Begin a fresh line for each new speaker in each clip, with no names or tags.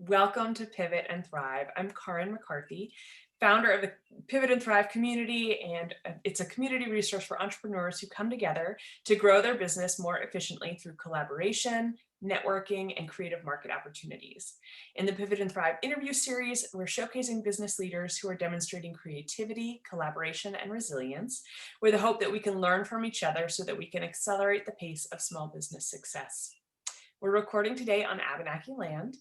Welcome to Pivot and Thrive. I'm Karin McCarthy, founder of the Pivot and Thrive community, and it's a community resource for entrepreneurs who come together to grow their business more efficiently through collaboration, networking, and creative market opportunities. In the Pivot and Thrive interview series, we're showcasing business leaders who are demonstrating creativity, collaboration, and resilience with the hope that we can learn from each other so that we can accelerate the pace of small business success. We're recording today on Abenaki land,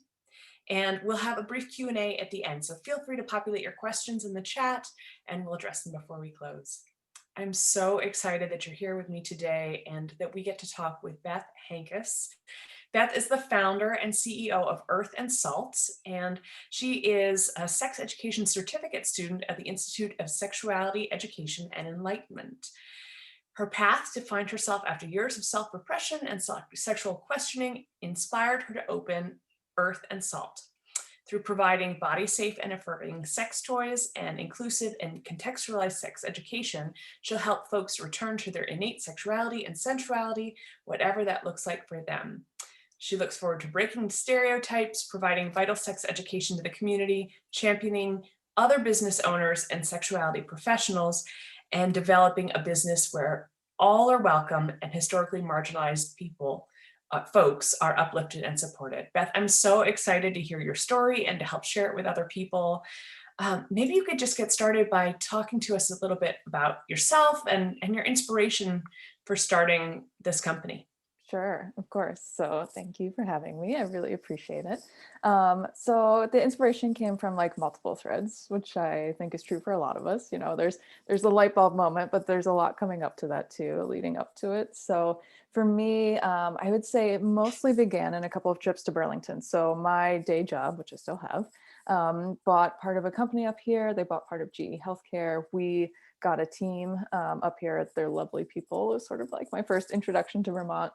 and we'll have a brief Q&A at the end. So feel free to populate your questions in the chat and we'll address them before we close. I'm so excited that you're here with me today and that we get to talk with Beth Hankes. Beth is the founder and CEO of Earth and Salt, and she is a sex education certificate student at the Institute of Sexuality, Education, and Enlightenment. Her path to find herself after years of self-repression and sexual questioning inspired her to open Earth and Salt. Through providing body-safe and affirming sex toys and inclusive and contextualized sex education, she'll help folks return to their innate sexuality and sensuality, whatever that looks like for them. She looks forward to breaking stereotypes, providing vital sex education to the community, championing other business owners and sexuality professionals, and developing a business where all are welcome and historically marginalized folks are uplifted and supported. Beth, I'm so excited to hear your story and to help share it with other people. Maybe you could just get started by talking to us a little bit about yourself and your inspiration for starting this company.
Sure, of course. So thank you for having me. I really appreciate it. So the inspiration came from like multiple threads, which I think is true for a lot of us. You know, there's the light bulb moment, but there's a lot coming up to that too, leading up to it. So for me, I would say it mostly began in a couple of trips to Burlington. So my day job, which I still have, bought part of a company up here. They bought part of GE Healthcare. We got a team up here. They're lovely people. It was sort of like my first introduction to Vermont.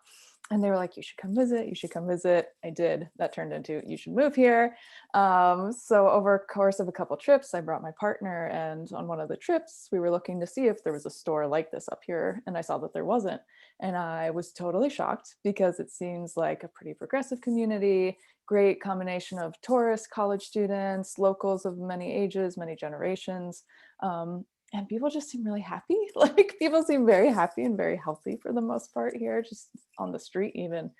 And they were like, you should come visit. You should come visit. I did. That turned into, you should move here. So over a course of a couple trips, I brought my partner. And on one of the trips, we were looking to see if there was a store like this up here. And I saw that there wasn't. And I was totally shocked because it seems like a pretty progressive community, great combination of tourists, college students, locals of many ages, many generations. And people just seem really happy. Like people seem very happy and very healthy for the most part here, just on the street even.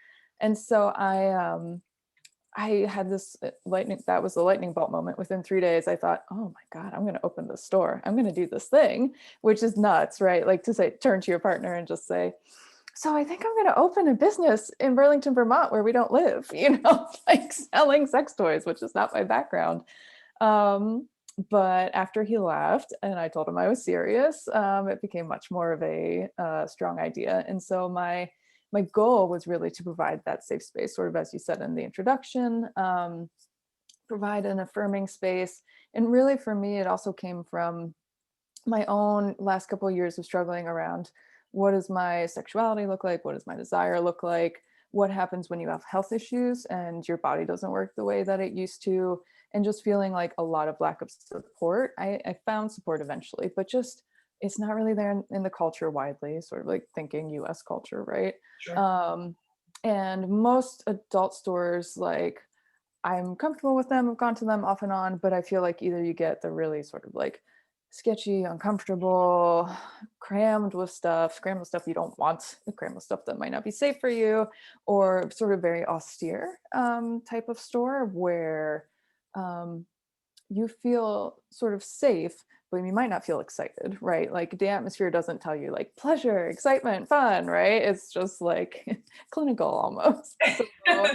And so I had this that was the lightning bolt moment. Within 3 days, I thought, oh my God, I'm going to open this store. I'm going to do this thing, which is nuts, right? Like to say, turn to your partner and just say, so I think I'm going to open a business in Burlington, Vermont, where we don't live, like selling sex toys, which is not my background. But after he left and I told him I was serious, it became much more of a strong idea. And so my goal was really to provide that safe space, sort of as you said in the introduction, provide an affirming space. And really for me, it also came from my own last couple of years of struggling around what does my sexuality look like? What does my desire look like? What happens when you have health issues and your body doesn't work the way that it used to? And just feeling like a lot of lack of support. I found support eventually, but just it's not really there in the culture widely, sort of like thinking US culture, right?
Sure.
And most adult stores, like I'm comfortable with them, I've gone to them off and on, but I feel like either you get the really sort of like sketchy, uncomfortable, crammed with stuff you don't want, crammed with stuff that might not be safe for you, or sort of very austere type of store where you feel sort of safe, but you might not feel excited, right? Like the atmosphere doesn't tell you like pleasure, excitement, fun, right? It's just like clinical almost. So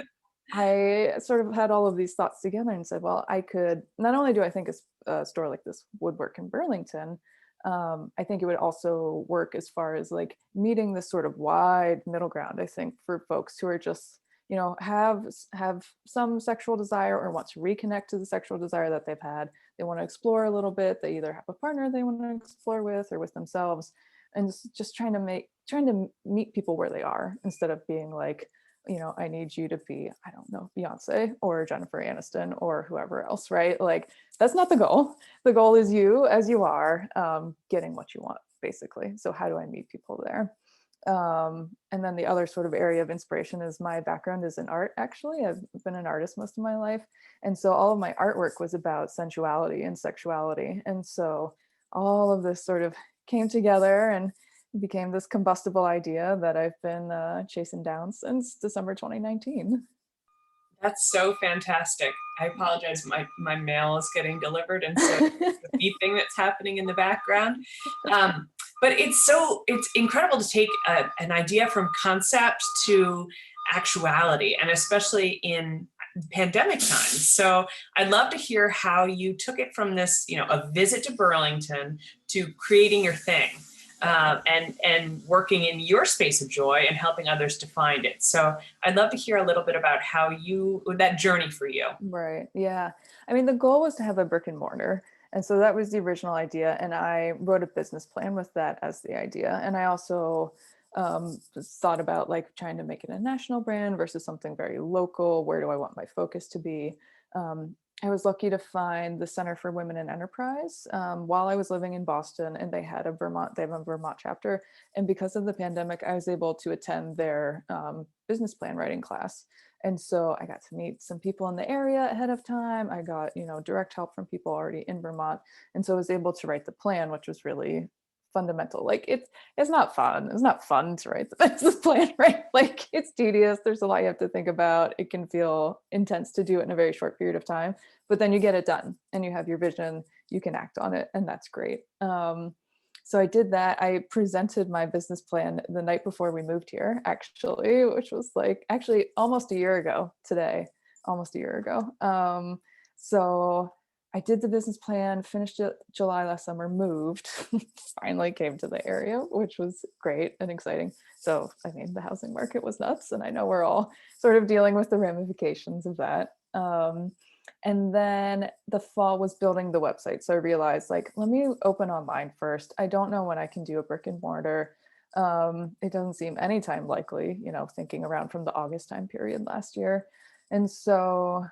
I sort of had all of these thoughts together and said, well, I could, not only do I think a store like this would work in Burlington, I think it would also work as far as like meeting this sort of wide middle ground, I think, for folks who are just, have some sexual desire or want to reconnect to the sexual desire that they've had. They want to explore a little bit. They either have a partner they want to explore with or with themselves, and just trying to meet people where they are instead of being like, I need you to be, I don't know, Beyonce or Jennifer Aniston or whoever else, right? Like that's not the goal. The goal is you as you are, getting what you want, basically. So how do I meet people there? And then the other sort of area of inspiration is my background is in art, actually. I've been an artist most of my life. And so all of my artwork was about sensuality and sexuality. And so all of this sort of came together and became this combustible idea that I've been chasing down since December 2019.
That's so fantastic. I apologize. My mail is getting delivered, and so the beeping that's happening in the background. But it's incredible to take an idea from concept to actuality, and especially in pandemic times. So I'd love to hear how you took it from this, a visit to Burlington to creating your thing. And working in your space of joy and helping others to find it. So I'd love to hear a little bit about how that journey for you.
Right. Yeah. I mean, the goal was to have a brick and mortar. And so that was the original idea. And I wrote a business plan with that as the idea. And I also just thought about like trying to make it a national brand versus something very local. Where do I want my focus to be? Um, I was lucky to find the Center for Women in Enterprise while I was living in Boston, and they have a Vermont chapter. And because of the pandemic, I was able to attend their business plan writing class. And so I got to meet some people in the area ahead of time. I got, direct help from people already in Vermont. And so I was able to write the plan, which was really fundamental. Like it's not fun. It's not fun to write the business plan, right? Like it's tedious. There's a lot you have to think about. It can feel intense to do it in a very short period of time, but then you get it done and you have your vision, you can act on it, and that's great. So I did that. I presented my business plan the night before we moved here, actually, which was like actually almost a year ago today, almost a year ago. So I did the business plan, finished it July last summer, moved, finally came to the area, which was great and exciting. So, I mean, the housing market was nuts, and I know we're all sort of dealing with the ramifications of that. And then the fall was building the website. So I realized, like, let me open online first. I don't know when I can do a brick and mortar. It doesn't seem anytime likely, thinking around from the August time period last year. And so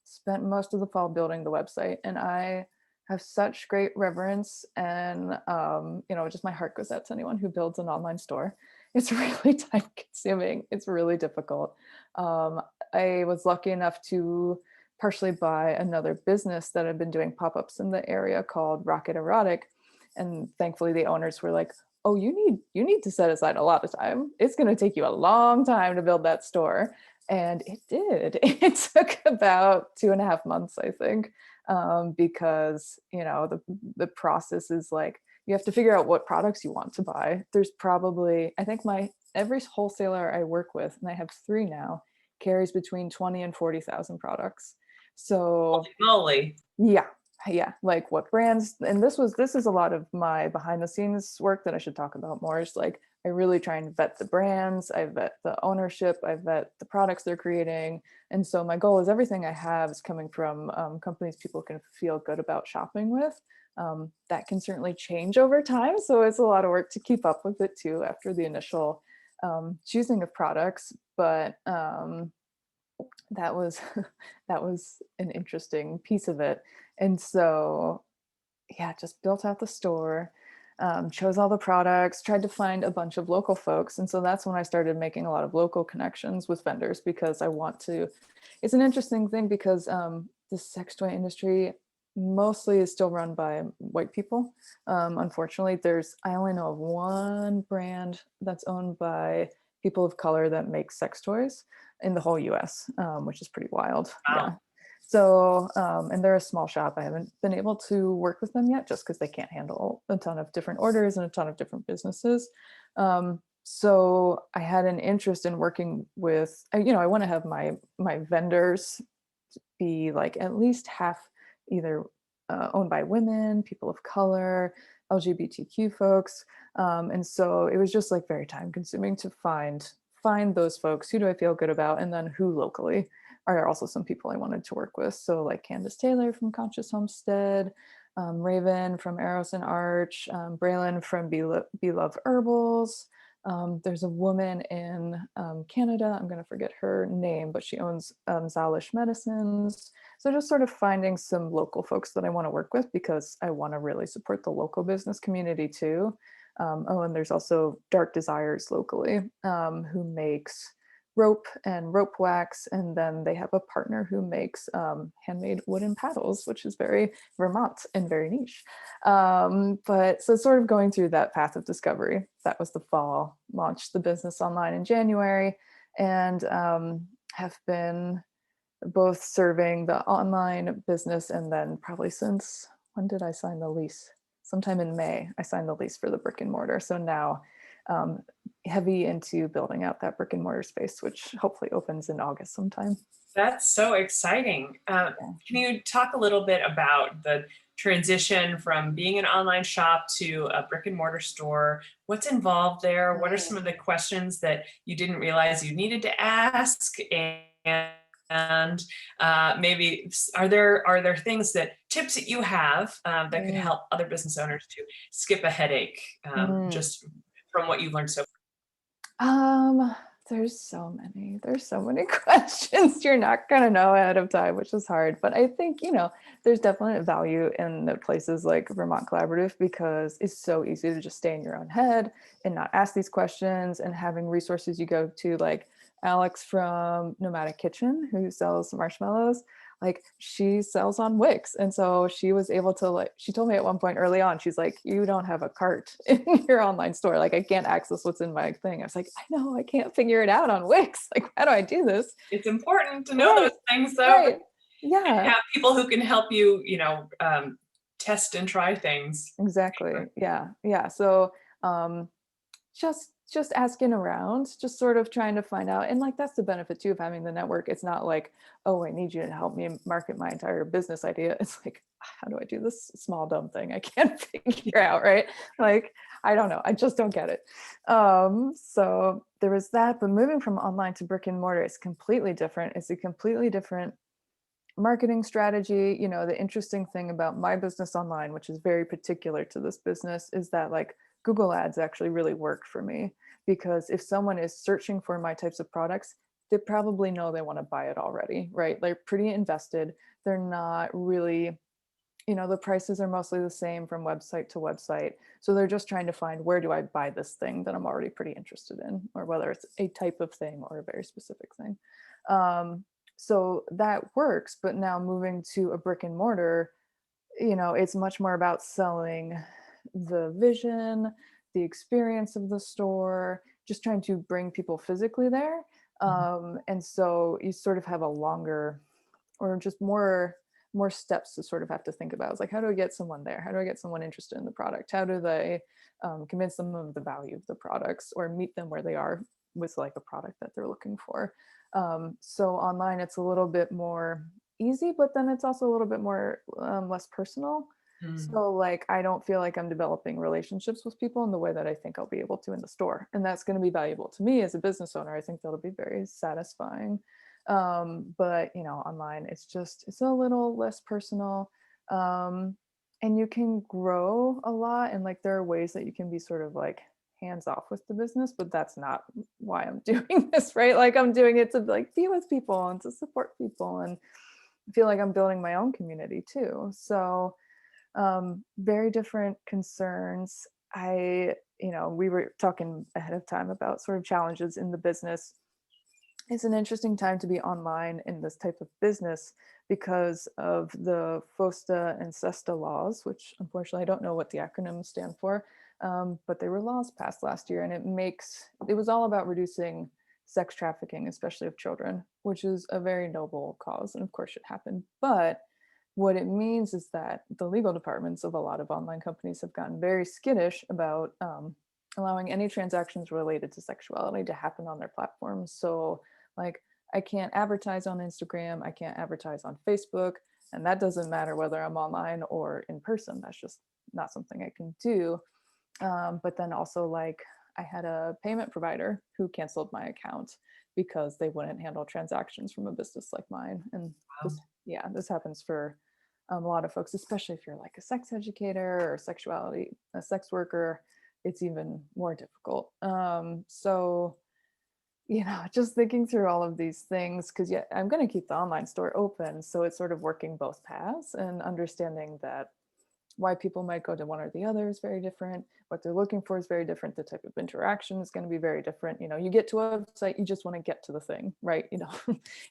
spent most of the fall building the website. And I have such great reverence and, just my heart goes out to anyone who builds an online store. It's really time consuming. It's really difficult. I was lucky enough to partially buy another business that had been doing pop-ups in the area called Rocket Erotic. And thankfully the owners were like, oh, you need to set aside a lot of time. It's going to take you a long time to build that store. And it did. It took about 2.5 months, I think, because, the process is like, you have to figure out what products you want to buy. There's probably, I think every wholesaler I work with, and I have 3 now, carries between 20 and 40,000 products. So
Holy moly.
yeah, like what brands, and this is a lot of my behind the scenes work that I should talk about more. Is like I really try and vet the brands, I vet the ownership, I vet the products they're creating. And so my goal is everything I have is coming from companies people can feel good about shopping with. That can certainly change over time, so it's a lot of work to keep up with it too after the initial choosing of products. But that was that was an interesting piece of it. And so yeah, just built out the store, chose all the products, tried to find a bunch of local folks. And so that's when I started making a lot of local connections with vendors, because I want to, it's an interesting thing because the sex toy industry mostly is still run by white people. Unfortunately, I only know of one brand that's owned by people of color that makes sex toys in the whole US, which is pretty wild.
Wow.
Yeah. So, and they're a small shop. I haven't been able to work with them yet just because they can't handle a ton of different orders and a ton of different businesses. So I had an interest in working with, I want to have my vendors be like at least half either owned by women, people of color, LGBTQ folks. And so it was just like very time consuming to find those folks. Who do I feel good about? And then who locally are also some people I wanted to work with. So like Candace Taylor from Conscious Homestead, Raven from Eros and Arch, Braylon from Be Love Herbals. There's a woman in Canada, I'm going to forget her name, but she owns Zalish Medicines. So just sort of finding some local folks that I want to work with because I want to really support the local business community too. Oh, and there's also Dark Desires locally, who makes rope and rope wax, and then they have a partner who makes handmade wooden paddles, which is very Vermont and very niche. But so sort of going through that path of discovery. That was the fall. Launched the business online in January, and have been both serving the online business, and then probably since, when did I sign the lease? Sometime in May, I signed the lease for the brick and mortar. So now um, heavy into building out that brick and mortar space, which hopefully opens in August sometime.
That's so exciting.
Yeah.
Can you talk a little bit about the transition from being an online shop to a brick and mortar store? What's involved there? What are some of the questions that you didn't realize you needed to ask? And maybe are there things that tips that you have that could
Mm,
help other business owners to skip a headache
mm.
just from what you've learned so
Um, there's so many questions you're not gonna know ahead of time, which is hard. But I think, there's definitely value in the places like Vermont Collaborative because it's so easy to just stay in your own head and not ask these questions, and having resources you go to, like Alex from Nomadic Kitchen, who sells marshmallows. Like, she sells on Wix, and so she was able to, like, she told me at one point early on, she's like, you don't have a cart in your online store, like I can't access what's in my thing. I was like, I know, I can't figure it out on Wix, like how do I do this?
it's important to know those
Right,
things though,
right,
and
yeah,
have people who can help you, test and try things.
exactly, yeah, yeah. So um just asking around, just sort of trying to find out. And like, that's the benefit too of having the network. It's not like, oh, I need you to help me market my entire business idea. It's like, how do I do this small dumb thing I can't figure out, right? Like, I don't know, I just don't get it. So there was that. But moving from online to brick and mortar, it's completely different. It's a completely different marketing strategy. The interesting thing about my business online, which is very particular to this business, is that like Google ads actually really work for me, because if someone is searching for my types of products, they probably know they want to buy it already, right? They're pretty invested. They're not really, the prices are mostly the same from website to website. So they're just trying to find, where do I buy this thing that I'm already pretty interested in, or whether it's a type of thing or a very specific thing. Um, so that works. But now moving to a brick and mortar, it's much more about selling the vision, the experience of the store, just trying to bring people physically there.
Mhm.
And so you sort of have a longer, or just more steps to sort of have to think about. It's like, how do I get someone there? How do I get someone interested in the product? How do they convince them of the value of the products, or meet them where they are with like a product that they're looking for? So online, it's a little bit more easy, but then it's also a little bit more less personal.
Mm.
So like, I don't feel like I'm developing relationships with people in the way that I think I'll be able to in the store, and that's going to be valuable to me as a business owner. I think that'll be very satisfying. But online, it's a little less personal. And you can grow a lot, and like, there are ways that you can be sort of like hands off with the business, but that's not why I'm doing this, right? Like, I'm doing it to like be with people and to support people, and feel like I'm building my own community too. So very different concerns. We were talking ahead of time about sort of challenges in the business. It's an interesting time to be online in this type of business because of the FOSTA and SESTA laws, which unfortunately I don't know what the acronyms stand for, but they were laws passed last year, and it was all about reducing sex trafficking, especially of children, which is a very noble cause, and of course should happen. But what it means is that the legal departments of a lot of online companies have gotten very skittish about allowing any transactions related to sexuality to happen on their platforms. So like, I can't advertise on Instagram, I can't advertise on Facebook, and that doesn't matter whether I'm online or in person. That's just not something I can do. But then also, like, I had a payment provider who canceled my account because they wouldn't handle transactions from a business like mine. And
Wow.
this happens for a lot of folks, especially if you're like a sex educator or a sex worker. It's even more difficult. Just thinking through all of these things, because yeah, I'm going to keep the online store open, so it's sort of working both paths and understanding that Why people might go to one or the other is very different. What they're looking for is very different. The type of interaction is going to be very different. You know, you get to a website, you just want to get to the thing, right? You know,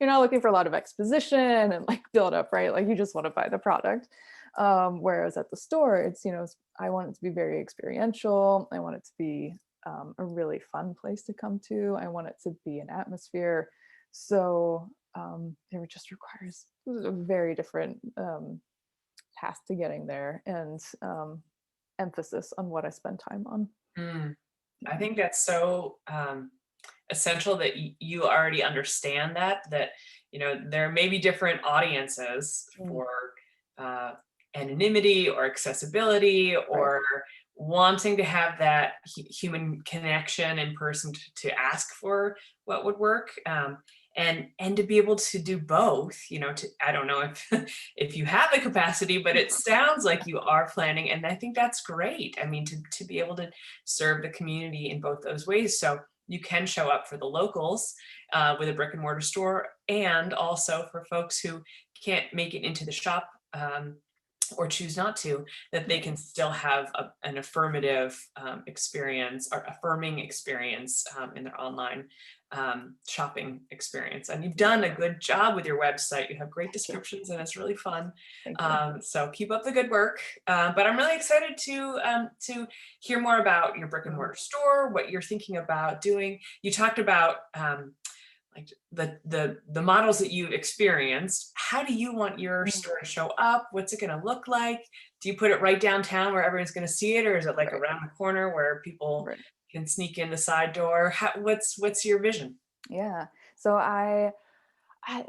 you're not looking for a lot of exposition and like build up, right? Like you just want to buy the product. Whereas at the store, it's, you know, I want it to be very experiential. I want it to be a really fun place to come to. I want it to be an atmosphere. So it just requires a very different path to getting there, and emphasis on what I spend time on.
Mm. I
Yeah.
think that's so essential that you already understand that there may be different audiences
Mm,
for uh, anonymity or accessibility
right.
or wanting to have that human connection in person to ask for what would work, and to be able to do both, I don't know if if you have the capacity, but it sounds like you are planning, and I think that's great. I mean, to be able to serve the community in both those ways. So you can show up for the locals with a brick and mortar store, and also for folks who can't make it into the shop, or choose not to, that they
Right.
can still have an affirmative experience or affirming experience in their online shopping experience. And you've
Yeah.
done a good job with your website. You have great
Thank you.
descriptions and it's really fun.
Thank you.
So keep up the good work. But I'm really excited to hear more about your brick and
Mm,
mortar store, what you're thinking about doing. You talked about like the models that you've experienced. How do you want your
mm,
store to show up? What's it going to look like? Do you put it right downtown where everyone's going to see it, or is it like
right.
around the corner where people
Right.
can sneak in the side door? What's your vision?
Yeah. So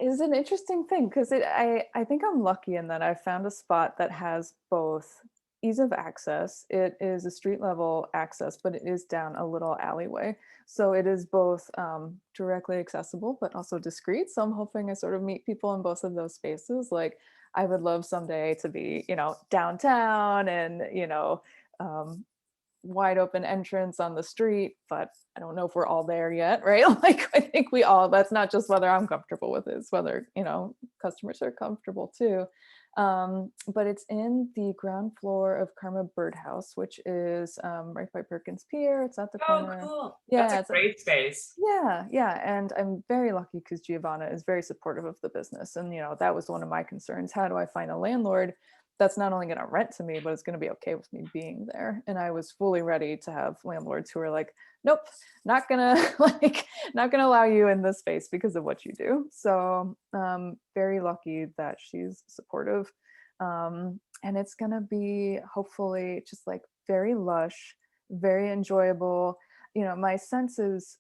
is an interesting thing because I think I'm lucky in that I found a spot that has both ease of access. It is a street level access, but it is down a little alleyway. So it is both directly accessible, but also discreet. So I'm hoping I sort of meet people in both of those spaces. Like I would love someday to be, you know, downtown and, you know, um, wide open entrance on the street, but I don't know if we're all there yet, right? Like I think we all, that's not just whether I'm comfortable with it, it's whether, you know, customers are comfortable too. But it's in the ground floor of Karma Birdhouse, which is right by Perkins Pier. It's at the
Oh,
corner.
cool. That's a
Yeah, it's
great space.
yeah, yeah, and I'm very lucky because Giovanna is very supportive of the business, and you know that was one of my concerns. How do I find a landlord that's not only going to rent to me, but it's going to be okay with me being there? And I was fully ready to have landlords who are like, "Nope, not gonna like, not gonna allow you in this space because of what you do." So, very lucky that she's supportive, and it's gonna be hopefully just like very lush, very enjoyable. You know, my sense is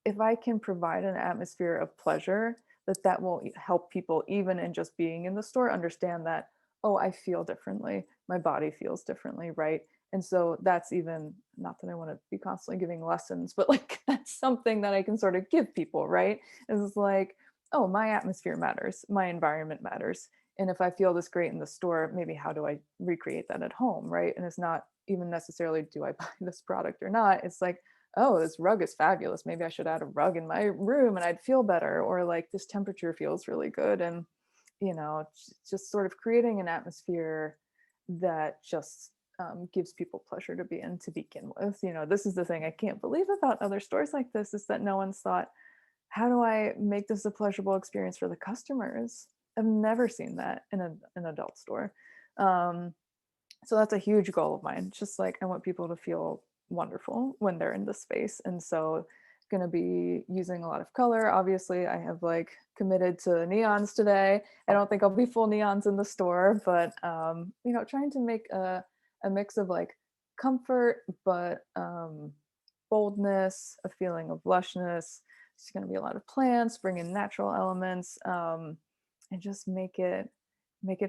if I can provide an atmosphere of pleasure, that will help people even in just being in the store understand that, oh, I feel differently. My body feels differently, right? And so that's even not that I want to be constantly giving lessons, but like that's something that I can sort of give people, right? Is like, oh, my atmosphere matters, my environment matters. And if I feel this great in the store, maybe how do I recreate that at home, right? And it's not even necessarily do I buy this product or not. It's like, oh, this rug is fabulous. Maybe I should add a rug in my room and I'd feel better. Or like this temperature feels really good. And, you know, just sort of creating an atmosphere that just gives people pleasure to be in to begin with. You know, this is the thing I can't believe about other stores like this is that no one's thought, how do I make this a pleasurable experience for the customers? I've never seen that in an adult store. Um, so that's a huge goal of mine. Just like I want people to feel wonderful when they're in the space. And so going to be using a lot of color. Obviously, I have like committed to neons today. I don't think I'll be full neons in the store, but you know, trying to make a mix of like comfort, but boldness, a feeling of lushness. It's going to be a lot of plants, bring in natural elements, and just make it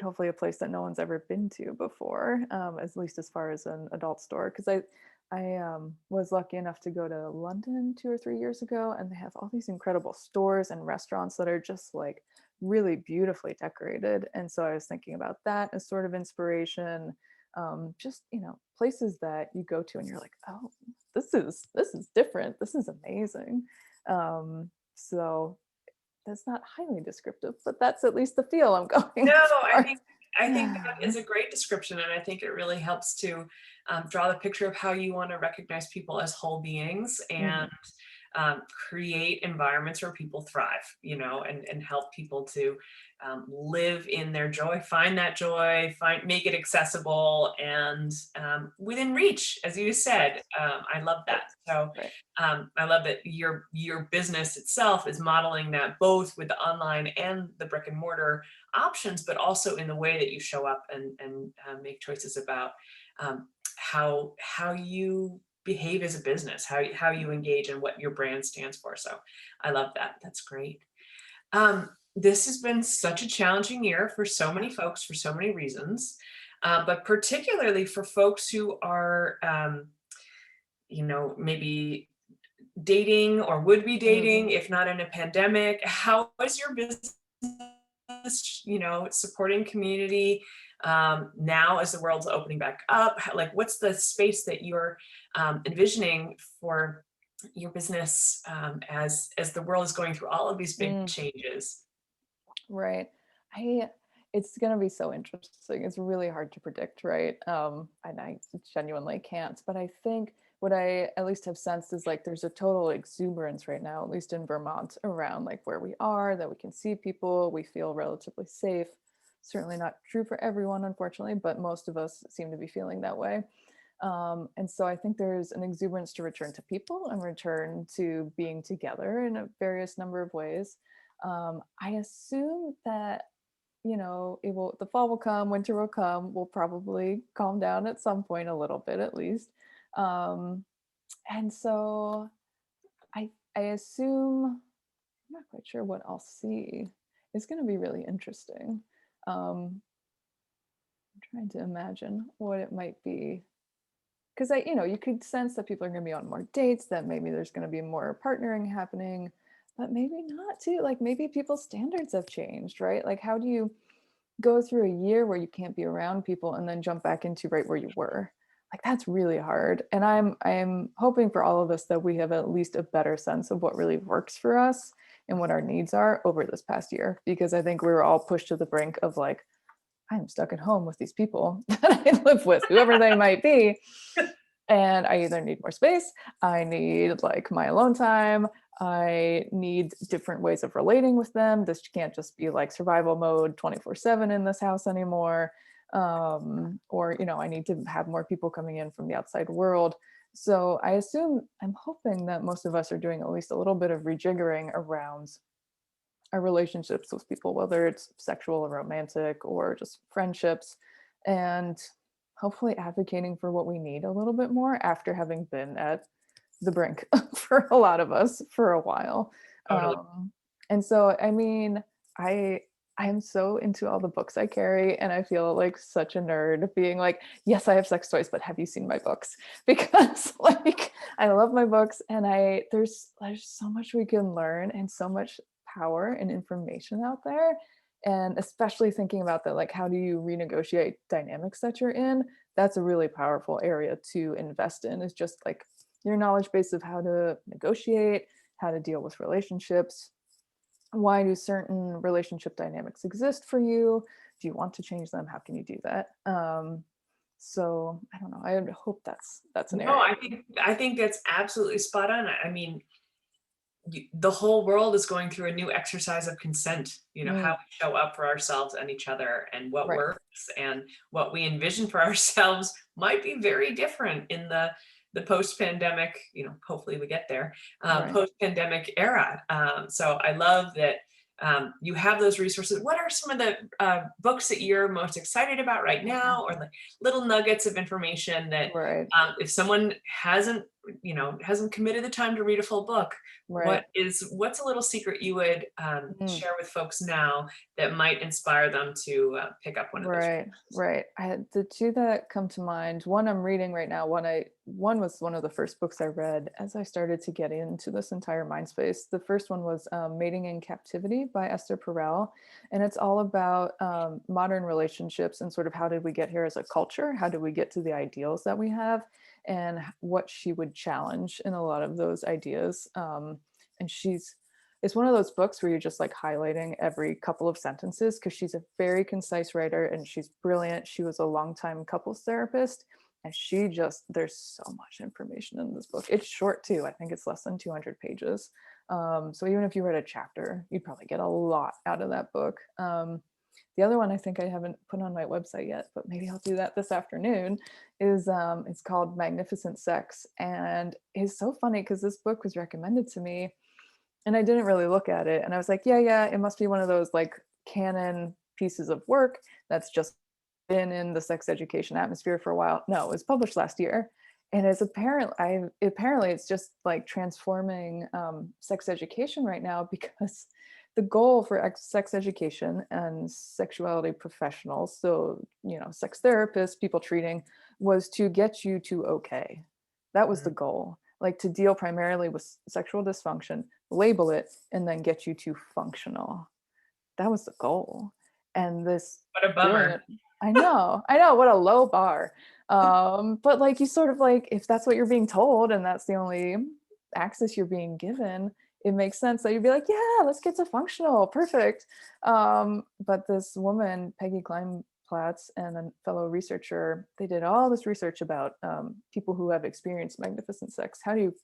hopefully a place that no one's ever been to before, at least as far as an adult store. Because I was lucky enough to go to London 2 or 3 years ago, and they have all these incredible stores and restaurants that are just like really beautifully decorated. And so I was thinking about that as sort of inspiration. Just you know, places that you go to and you're like, oh, this is different. This is amazing. So that's not highly descriptive, but that's at least the feel I'm going
No, I
for.
think I think that is a great description, and I think it really helps to draw the picture of how you want to recognize people as whole beings
Mhm.
and create environments where people thrive, and help people to live in their joy, find that joy, make it accessible and within reach, as you said. I love
Right,
that. So
right.
I love that your business itself is modeling that both with the online and the brick and mortar options, but also in the way that you show up and make choices about how you behave as a business, how you engage and what your brand stands for. So I love that. That's great. This has been such a challenging year for so many folks for so many reasons, but particularly for folks who are, maybe dating or would be
Mm,
dating, if not in a pandemic. How is your business, supporting community now as the world's opening back up? Like, what's the space that you're envisioning for your business as the world is going through all of these big
mm,
changes?
right. I it's gonna be so interesting. It's really hard to predict, right? And I genuinely can't. But I think what I at least have sensed is like there's a total exuberance right now, at least in Vermont, around like where we are, that we can see people, we feel relatively safe. Certainly not true for everyone, unfortunately, but most of us seem to be feeling that way. And so I think there's an exuberance to return to people and return to being together in a various number of ways. I assume that the fall will come, winter will come, we'll probably calm down at some point a little bit at least. Um, and so I assume I'm not quite sure what I'll see. It's going to be really interesting. I'm trying to imagine what it might be because you could sense that people are going to be on more dates, that maybe there's going to be more partnering happening, but maybe not too. Like maybe people's standards have changed, right? Like how do you go through a year where you can't be around people and then jump back into right where you were? Like that's really hard. And I'm hoping for all of us that we have at least a better sense of what really works for us and what our needs are over this past year, because I think we were all pushed to the brink of like, I'm stuck at home with these people that I live with, whoever they might be, and I either need more space, I need like my alone time, I need different ways of relating with them. This can't just be like survival mode 24/7 in this house anymore. Or I need to have more people coming in from the outside world. So I'm hoping that most of us are doing at least a little bit of rejiggering around our relationships with people, whether it's sexual or romantic or just friendships, and hopefully advocating for what we need a little bit more after having been at the brink for a lot of us for a while.
Totally.
And so, I mean, I I am so into all the books I carry, and I feel like such a nerd being like, yes, I have sex toys, but have you seen my books? Because like I love my books, and there's so much we can learn and so much power and information out there. And especially thinking about that, like how do you renegotiate dynamics that you're in? That's a really powerful area to invest in, is just like your knowledge base of how to negotiate, how to deal with relationships. Why do certain relationship dynamics exist for you? Do you want to change them? How can you do that? So I don't know. I would hope that's an
No,
area.
I think that's absolutely spot on. I mean, the whole world is going through a new exercise of consent, how
Mm,
we show up for ourselves and each other and what
right,
works and what we envision for ourselves might be very different in the post-pandemic, hopefully we get there,
right.
post-pandemic era. So I love that you have those resources. What are some of the books that you're most excited about right
Yeah,
now, or like little nuggets of information that
right,
if someone hasn't committed the time to read a full book,
right.
what's a little secret you would
Mm.
share with folks now that might inspire them to pick up one of those
Right,
resources?
right. The two that come to mind, one I'm reading right now, one was one of the first books I read as I started to get into this entire mind space. The first one was Mating in Captivity by Esther Perel, and it's all about modern relationships and sort of how did we get here as a culture? How did we get to the ideals that we have, and what she would challenge in a lot of those ideas. And she's It's one of those books where you're just like highlighting every couple of sentences because she's a very concise writer and she's brilliant. She was a longtime couples therapist, and there's so much information in this book. It's short too. I think it's less than 200 pages. So even if you read a chapter, you'd probably get a lot out of that book. The other one I think I haven't put on my website yet, but maybe I'll do that this afternoon, is it's called Magnificent Sex. And it's so funny because this book was recommended to me and I didn't really look at it. And I was like, yeah, it must be one of those like canon pieces of work that's just been in the sex education atmosphere for a while. No, it was published last year. And apparently it's just like transforming sex education right now, because the goal for sex education and sexuality professionals, so sex therapists, people treating, was to get you to okay. That was the
Mm.
goal, like to deal primarily with sexual dysfunction, label it, and then get you to functional. That was the goal. And this
What a bummer.
brilliant, I know, what a low bar. But like you sort of like, if that's what you're being told and that's the only access you're being given, it makes sense that you'd be like, yeah, let's get to functional, perfect. But this woman, Peggy Kleinplatz, and a fellow researcher, they did all this research about people who have experienced magnificent sex. How do you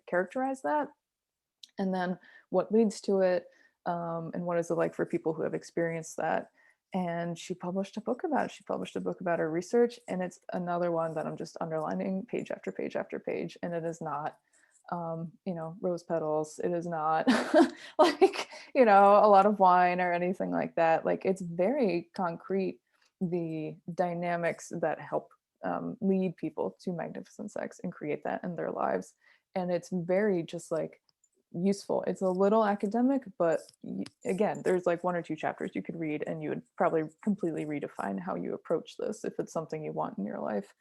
characterize that? And then what leads to it, and what is it like for people who have experienced that. And she published a book about it. She published a book about her research, and it's another one that I'm just underlining page after page after page. And it is not rose petals. It is not like a lot of wine or anything like that. Like, it's very concrete, the dynamics that help lead people to magnificent sex and create that in their lives. And it's very just like useful. It's a little academic, but again, there's like one or two chapters you could read and you would probably completely redefine how you approach this if it's something you want in your life.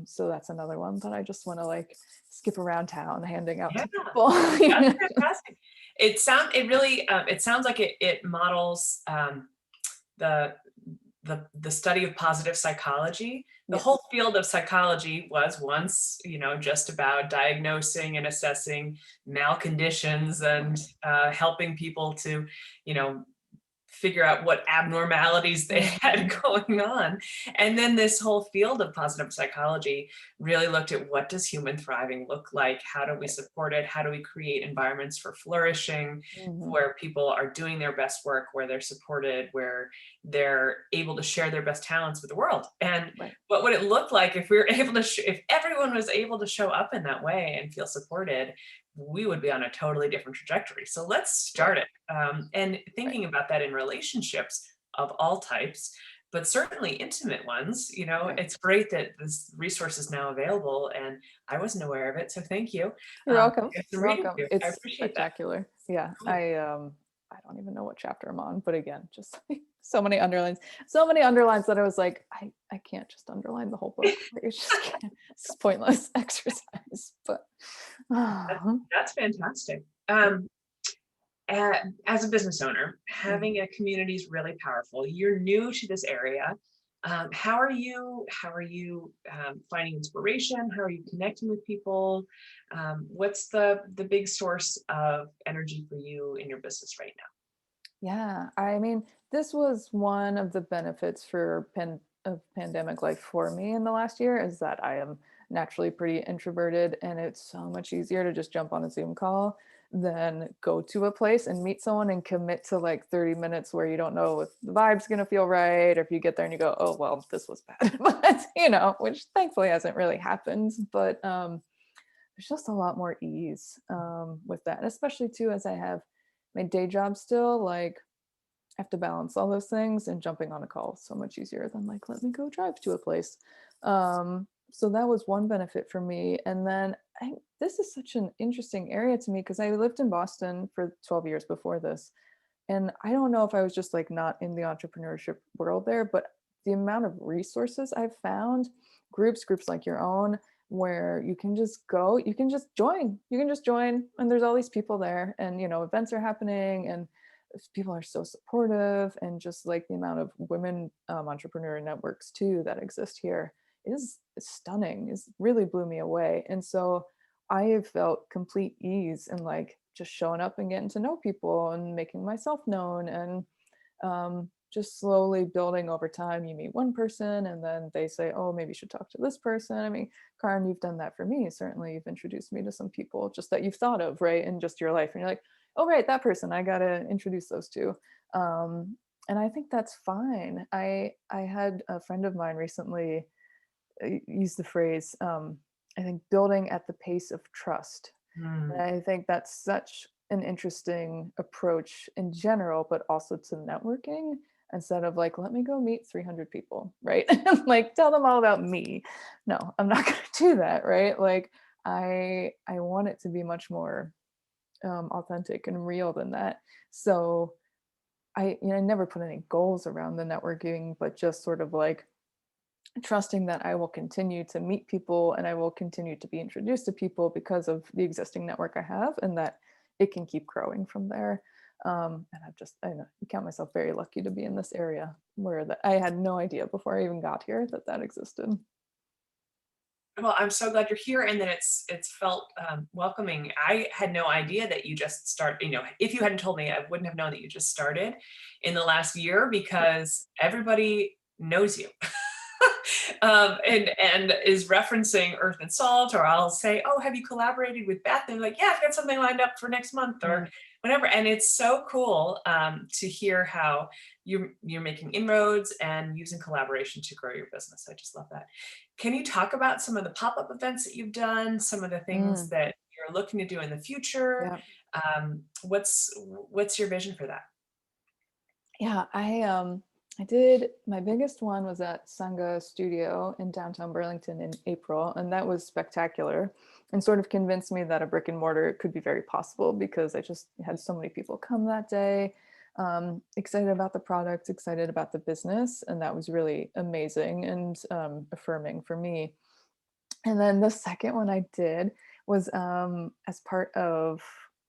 So that's another one that I just want to like skip around town handing out
Yeah,
to people.
that's fantastic. It sounds like it models the the study of positive psychology. The
Yes.
whole field of psychology was once, just about diagnosing and assessing malconditions and helping people to, you know, figure out what abnormalities they had
Mhm.
going on. And then this whole field of positive psychology really looked at what does human thriving look like? How do we
Right.
support it? How do we create environments for flourishing
Mhm.
where people are doing their best work, where they're supported, where they're able to share their best talents with the world? And
Right.
what would it look like if we were able to, if everyone was able to show up in that way and feel supported? We would be on a totally different trajectory. So let's
Right.
start it. And
Right.
thinking about that in relationships of all types, but certainly intimate ones,
Right.
it's great that this resource is now available and I wasn't aware of it. So thank you.
You're welcome.
Get some
You're
reading
welcome.
to. I
It's
appreciate that.
spectacular. Yeah.
Cool.
I don't even know what chapter I'm on, but again, just so many underlines. So many underlines that I was like, I can't just underline the whole book. Like, it's just can't, it's pointless exercise. But
That-
ah,
that's fantastic.
yeah.
As a business owner,
Mhm.
having a community is really powerful. You're new to this area. How are you finding inspiration? How are you connecting with people? What's the big source of energy for you in your business right now?
Yeah, I mean, this was one of the benefits of pandemic life for me in the last year, is that I am naturally pretty introverted, and it's so much easier to just jump on a Zoom call than go to a place and meet someone and commit to like 30 minutes where you don't know if the vibe's gonna feel right, or if you get there and you go, oh well, this was bad. But which thankfully hasn't really happened. But there's just a lot more ease with that, and especially too, as I have my day job still, like I have to balance all those things, and jumping on a call is so much easier than like, let me go drive to a place. So that was one benefit for me. And then this is such an interesting area to me because I lived in Boston for 12 years before this. And I don't know if I was just like not in the entrepreneurship world there, but the amount of resources I've found, groups like your own, where you can just go, you can just join, and there's all these people there, and events are happening, and people are so supportive, and just like the amount of women entrepreneur networks too that exist here is stunning, is really blew me away. And so I have felt complete ease in like just showing up and getting to know people and making myself known, and just slowly building over time. You meet one person and then they say, oh, maybe you should talk to this person. I mean, Karin, you've done that for me. Certainly you've introduced me to some people just that you've thought of, right, in just your life. And you're like, oh, right, that person, I got to introduce those two. And I think that's fine. I had a friend of mine recently use the phrase, I think, building at the pace of trust. And
Mm.
I think that's such an interesting approach in general, but also to networking, instead of like, let me go meet 300 people, right? And like tell them all about me. No, I'm not going to do that, right? Like I want it to be much more authentic and real than that. So I never put any goals around the networking, but just sort of like trusting that I will continue to meet people and I will continue to be introduced to people because of the existing network I have, and that it can keep growing from there. And I know, I count myself very lucky to be in this area where I had no idea before I even got here that that existed.
Well, I'm so glad you're here and that it's felt welcoming. I had no idea that you just started. If you hadn't told me, I wouldn't have known that you just started in the last year because everybody knows you. And is referencing Earth and Salt, or I'll say, "Oh, have you collaborated with Beth?" And they're like, "Yeah, I've got something lined up for next month or
Mm,
whatever." And it's so cool to hear how you're making inroads and using collaboration to grow your business. I just love that. Can you talk about some of the pop-up events that you've done, some of the things
mm,
that you're looking to do in the future?
yeah.
What's your vision for that?
Yeah, I did my biggest one was at Sangha Studio in downtown Burlington in April, and that was spectacular and sort of convinced me that a brick and mortar could be very possible because I just had so many people come that day, excited about the product, excited about the business, and that was really amazing and affirming for me. And then the second one I did was as part of,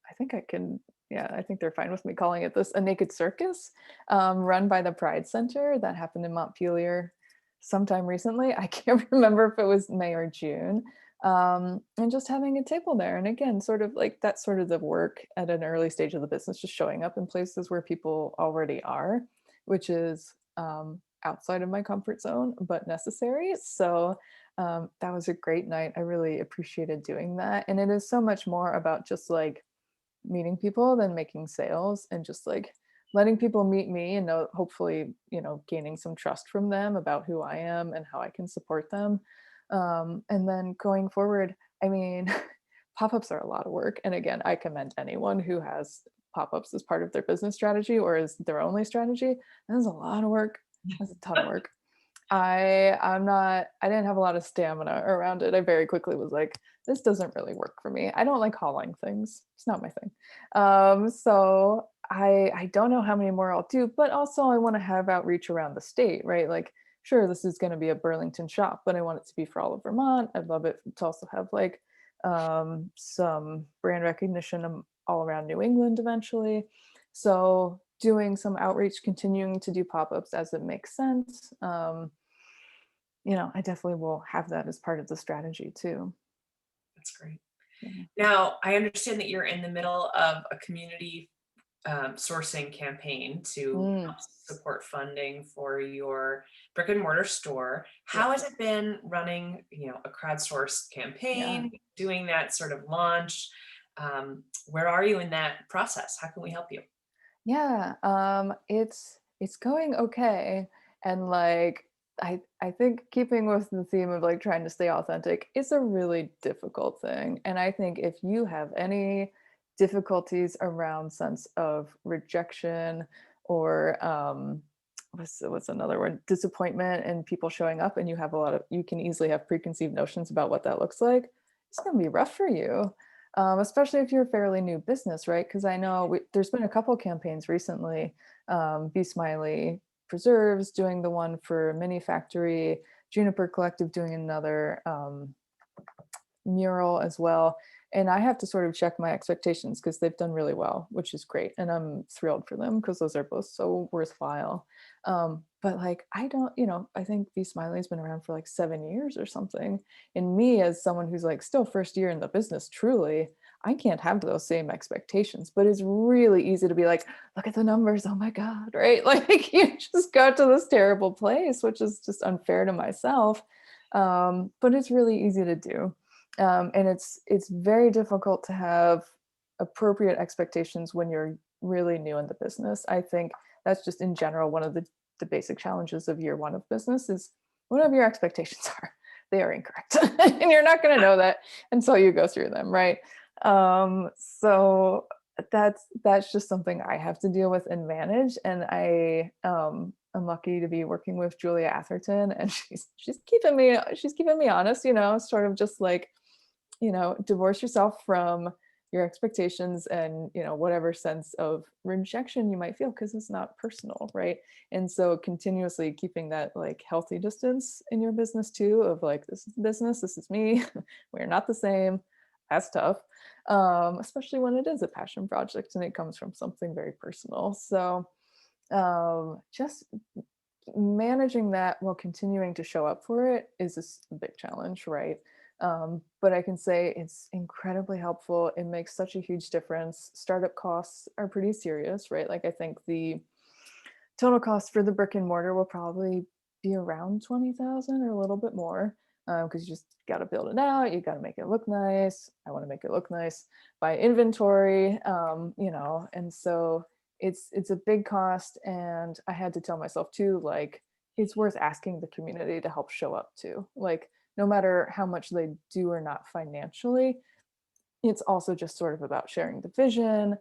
I think I can, yeah, I think they're fine with me calling it this, a naked circus run by the Pride Center that happened in Montpelier sometime recently. I can't remember if it was May or June. And just having a table there. And again, sort of like that's sort of the work at an early stage of the business, just showing up in places where people already are, which is outside of my comfort zone, but necessary. So that was a great night. I really appreciated doing that. And it is so much more about just like meeting people than making sales, and just like letting people meet me and know, hopefully, gaining some trust from them about who I am and how I can support them. And then going forward, I mean, pop-ups are a lot of work. And again, I commend anyone who has pop-ups as part of their business strategy or as their only strategy. That is a lot of work. That's a ton of work. I didn't have a lot of stamina around it. I very quickly was like, this doesn't really work for me. I don't like hauling things. It's not my thing. So I don't know how many more I'll do, but also I want to have outreach around the state, right? Like, sure, this is going to be a Burlington shop, but I want it to be for all of Vermont. I'd love it to also have like some brand recognition all around New England eventually. So doing some outreach, continuing to do pop-ups as it makes sense. I definitely will have that as part of the strategy too.
That's great.
Yeah.
Now, I understand that you're in the middle of a community sourcing campaign to
Mm,
help support funding for your brick and mortar store.
yeah.
How has it been running, a crowdsourced
Yeah.
campaign, doing that sort of launch? Where are you in that process? How can we help you?
Yeah. It's going okay. And like I think keeping with the theme of like trying to stay authentic is a really difficult thing. And I think if you have any difficulties around sense of rejection or what's another word, disappointment, and people showing up, and you can easily have preconceived notions about what that looks like, it's going to be rough for you, especially if you're a fairly new business, right? Because I know there's been a couple campaigns recently. Be Smiley Preserves doing the one for Mini Factory, Juniper Collective doing another mural as well. And I have to sort of check my expectations because they've done really well, which is great. And I'm thrilled for them because those are both so worthwhile. But like, I don't, I think Be Smiley's been around for like 7 years or something. And me, as someone who's like still first year in the business, truly, I can't have those same expectations, but it's really easy to be like, look at the numbers. Oh my God. Right. Like you just got to this terrible place, which is just unfair to myself. But it's really easy to do. And it's very difficult to have appropriate expectations when you're really new in the business. I think that's just in general one of the basic challenges of year one of business is whatever your expectations are, they are incorrect. And you're not going to know that until you go through them, right? So that's just something I have to deal with and manage. And I'm lucky to be working with Julia Atherton, and she's keeping me honest, sort of just like, divorce yourself from your expectations and, whatever sense of rejection you might feel, because it's not personal, right? And so continuously keeping that like healthy distance in your business too, of like, this is business, this is me, we're not the same. That's tough, especially when it is a passion project and it comes from something very personal. So just managing that while continuing to show up for it is a big challenge, right? But I can say it's incredibly helpful. It makes such a huge difference. Startup costs are pretty serious, right? Like I think the total cost for the brick and mortar will probably be around 20,000 or a little bit more, because you just got to build it out. You got to make it look nice. I want to make it look nice. Buy inventory, and so it's a big cost. And I had to tell myself too, like it's worth asking the community to help show up too. Like no matter how much they do or not financially, it's also just sort of about sharing the vision,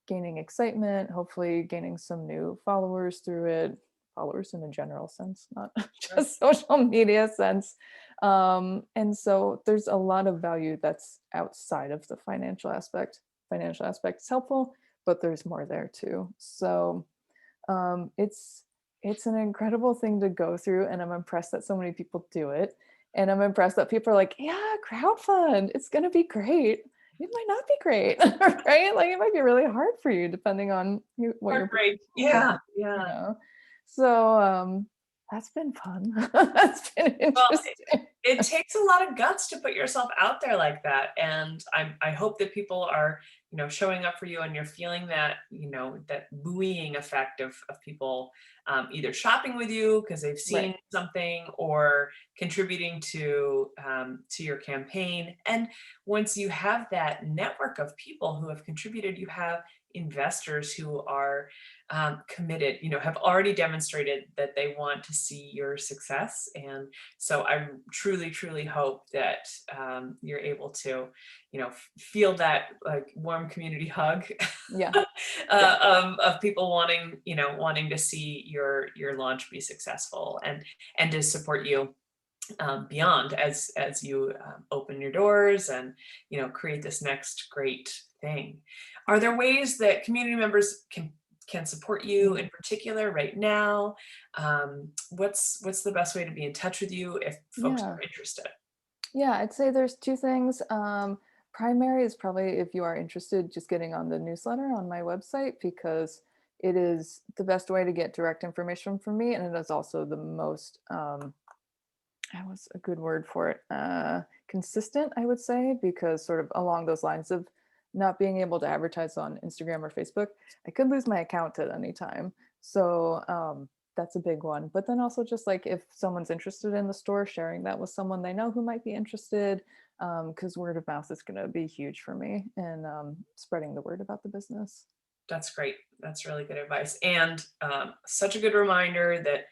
gaining excitement, hopefully gaining some new followers through it, followers in a general sense, not
Sure.
just social media sense. And so there's a lot of value that's outside of the financial aspect. Financial aspect is helpful, but there's more there too. So it's an incredible thing to go through, and I'm impressed that so many people do it. And I'm impressed that people are like, yeah, crowdfund, it's going to be great. It might not be great, right? Like it might be really hard for you depending on what your
Heartbreak.
business is,
Yeah, yeah.
So that's been fun. That's been
Well,
interesting.
it takes a lot of guts to put yourself out there like that. And I hope that people are, showing up for you and you're feeling that, that buoying effect of people either shopping with you because they've
Right.
seen something or contributing to your campaign. And once you have that network of people who have contributed, you have investors who are committed, have already demonstrated that they want to see your success. And so I truly, truly hope that you're able to, feel that like warm community hug
Yeah. Yeah.
of people wanting to see your launch be successful and to support you beyond as you open your doors and create this next great thing. Are there ways that community members can support you in particular right now? What's the best way to be in touch with you if folks
Yeah.
are interested?
Yeah, I'd say there's two things. Primary is probably if you are interested, just getting on the newsletter on my website, because it is the best way to get direct information from me. And it is also the most, what's a good word for it? Consistent, I would say, because sort of along those lines of not being able to advertise on Instagram or Facebook, I could lose my account at any time. So that's a big one. But then also just like if someone's interested in the store, sharing that with someone they know who might be interested, because word of mouth is going to be huge for me, and spreading the word about the business.
That's great. That's really good advice. And such a good reminder that,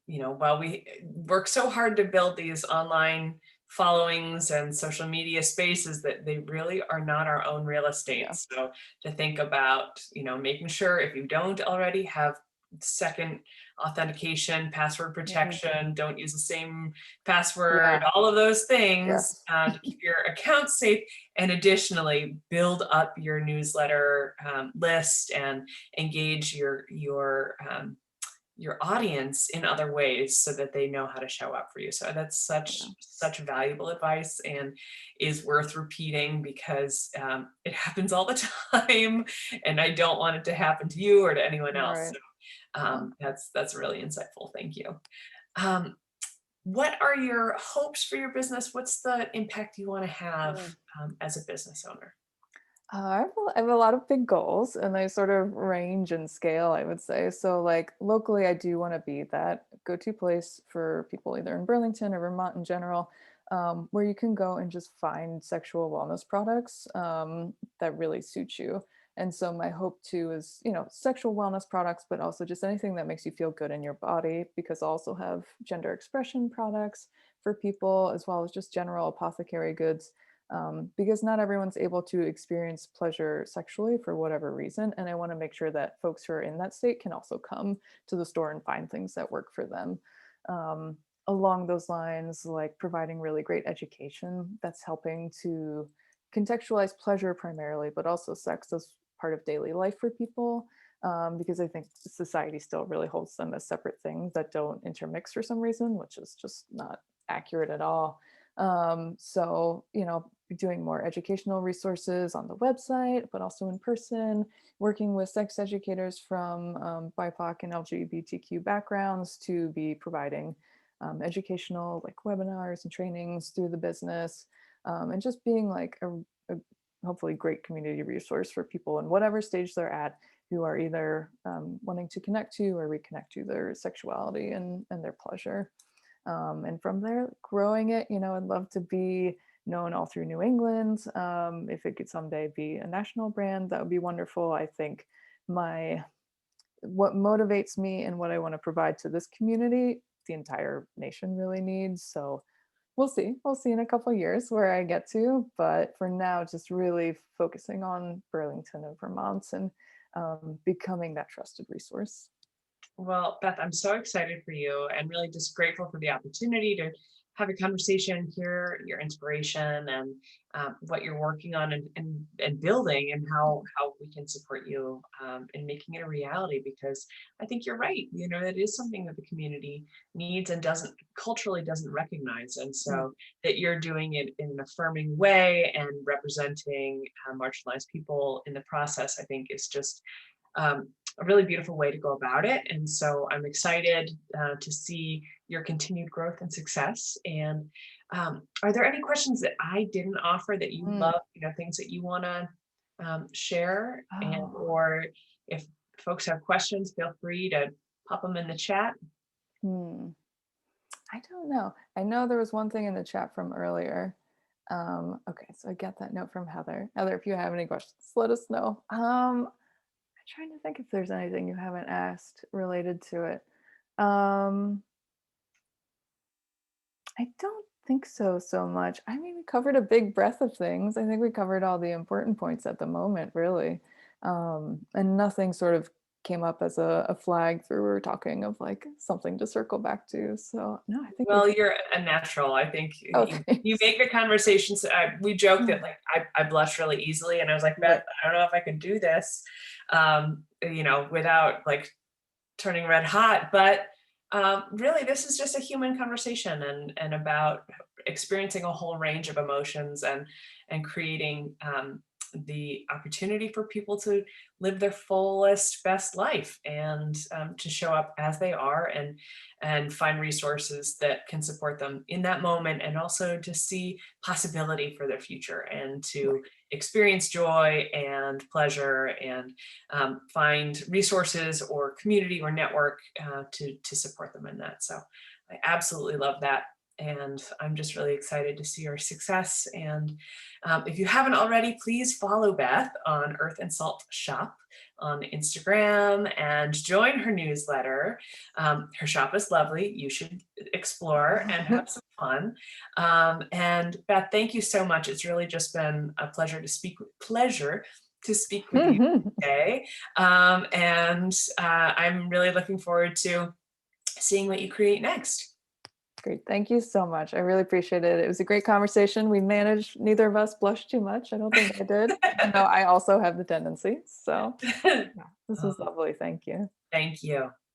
while we work so hard to build these online followings and social media spaces, that they really are not our own real estate.
Yeah.
So to think about, making sure if you don't already have second authentication, password
Hmm.
protection, don't use the same password,
Yeah.
all of those things
Yes.
to keep your account safe. And additionally, build up your newsletter list and engage your audience in other ways so that they know how to show up for you. So that's
Yeah.
such valuable advice and is worth repeating because it happens all the time, and I don't want it to happen to you or to anyone
All
else.
right.
So
Yeah.
that's really insightful. Thank you. Um, what are your hopes for your business? What's the impact you want to have
Mm.
as a business owner?
I have a lot of big goals and they sort of range in scale, I would say. So, like locally, I do want to be that go to place for people either in Burlington or Vermont in general, where you can go and just find sexual wellness products that really suit you. And so, my hope too is, sexual wellness products, but also just anything that makes you feel good in your body, because I also have gender expression products for people, as well as just general apothecary goods because not everyone's able to experience pleasure sexually for whatever reason. And I want to make sure that folks who are in that state can also come to the store and find things that work for them. Um, Along those lines, like providing really great education that's helping to contextualize pleasure primarily, but also sex as part of daily life for people. Because I think society still really holds them as separate things that don't intermix for some reason, which is just not accurate at all. So, doing more educational resources on the website, but also in person, working with sex educators from BIPOC and LGBTQ backgrounds to be providing educational like webinars and trainings through the business, and just being like a hopefully great community resource for people in whatever stage they're at who are either wanting to connect to or reconnect to their sexuality and their pleasure. And from there, growing it, I'd love to be known all through New England. If it could someday be a national brand, that would be wonderful. I think my what motivates me and what I want to provide to this community, the entire nation really needs. So we'll see. We'll see in a couple years where I get to. But for now, just really focusing on Burlington and Vermont and becoming that trusted resource.
Well, Beth, I'm so excited for you and really just grateful for the opportunity to have a conversation, hear your inspiration and what you're working on and building and how we can support you in making it a reality because I think you're right. It is something that the community needs and doesn't recognize. And
Mm.
so that you're doing it in an affirming way and representing marginalized people in the process, I think is just a really beautiful way to go about it. And so I'm excited to see your continued growth and success. And are there any questions that I didn't offer that you
Mm.
love, things that you want to share? And
Oh.
or if folks have questions, feel free to pop them in the chat.
Hmm. I don't know. I know there was one thing in the chat from earlier. Okay, so I got that note from Heather. Heather, if you have any questions, let us know. I'm trying to think if there's anything you haven't asked related to it. Um, I don't think so much. I mean, we covered a big breadth of things. I think we covered all the important points at the moment, really. And nothing sort of came up as a flag through we were talking of like something to circle back to. So no, I think we
Well,
could.
you're a natural. I think
Oh,
you
thanks.
make the conversations. We joke
Hmm.
that like I blush really easily, and I was like, Beth,
Right.
I don't know if I can do this, without like turning red hot. But really, this is just a human conversation and about experiencing a whole range of emotions and creating the opportunity for people to live their fullest, best life and to show up as they are and find resources that can support them in that moment and also to see possibility for their future and to
Right.
experience joy and pleasure and find resources or community or network to support them in that. So I absolutely love that. And I'm just really excited to see your success. And if you haven't already, please follow Beth on Earth and Salt Shop on Instagram and join her newsletter. Her shop is lovely. You should explore and have some fun. And Beth, thank you so much. It's really just been a pleasure to speak with you today. And I'm really looking forward to seeing what you create next.
Great. Thank you so much. I really appreciate it. It was a great conversation. We managed, neither of us blushed too much. I don't think I did, even though I also have the tendency. So yeah, this was
Oh,
lovely. Thank you.
thank you.